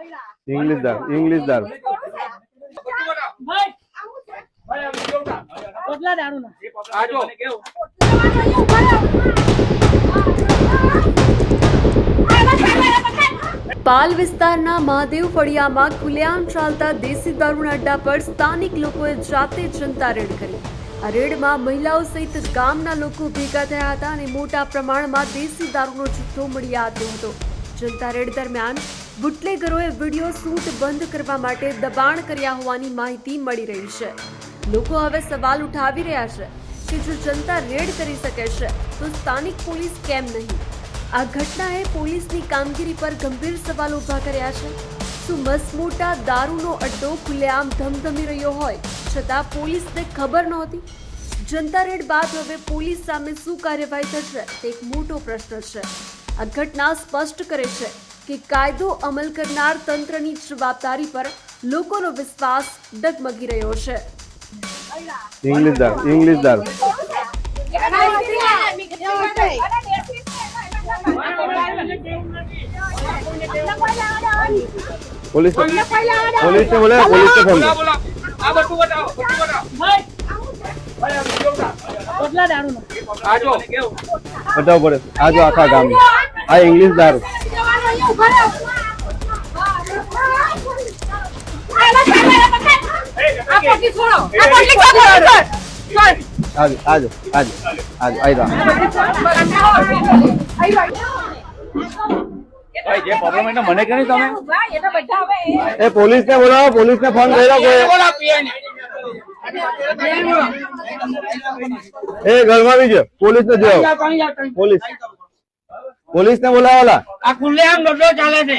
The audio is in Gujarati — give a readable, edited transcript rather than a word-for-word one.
इंग्लिश दारू इंग्लिश दारू પાલ વિસ્તારના મહાદેવ ફળિયામાં ખુલ્લેઆમ ચાલતા દેશી દારૂના અડ્ડા પર સ્થાનિક લોકોએ જાતે જનતા રેડ કરી। આ રેડમાં મહિલાઓ સહિત ગામના લોકો ભેગા થયા હતા અને મોટા પ્રમાણમાં દેશી દારૂનો જથ્થો મળી આવ્યો હતો। જનતા રેડ દરમિયાન બુટલેગરોએ વિડીયો શૂટ બંધ કરવા માટે દબાણ કર્યા હોવાની માહિતી મળી રહી છે। લોકો હવે સવાલ ઉઠાવી રહ્યા છે કે જો જનતા રેડ કરી શકે છે તો સ્થાનિક પોલીસ કેમ નહીં? આ ઘટનાએ પોલીસની કામગીરી પર ગંભીર સવાલ ઊભા કર્યા છે। શું મસમોટા દારૂનો અડ્ડો ખુલ્લેઆમ ધમધમી રહ્યો હોય છતાં પોલીસને ખબર નહોતી? જનતા રેડ બાદ હવે પોલીસ સામે શું કાર્યવાહી થશે તે એક મોટો પ્રશ્ન છે। આ ઘટના સ્પષ્ટ કરે છે કે કાયદો અમલ કરનાર તંત્રની જવાબદારી પર લોકોનો વિશ્વાસ ડગમગી રહ્યો છે। इंग्लिश दारू पुलिस ने बोला पुलिस से फोन बताओ पड़े आज आखा गाम में आ इंग्लिश दारू आज आज आज आज आई रहा ભાઈ જે પ્રોબ્લેમ એને મને કરી તમે ए पुलिस ने बोला पुलिस ने फोन કર્યો કોઈ ए ઘરમાં આવી ગયો पुलिस ने જો पुलिस ने બોલાવાલા આ ખુલ્લેઆમ દોડો ચાલે છે।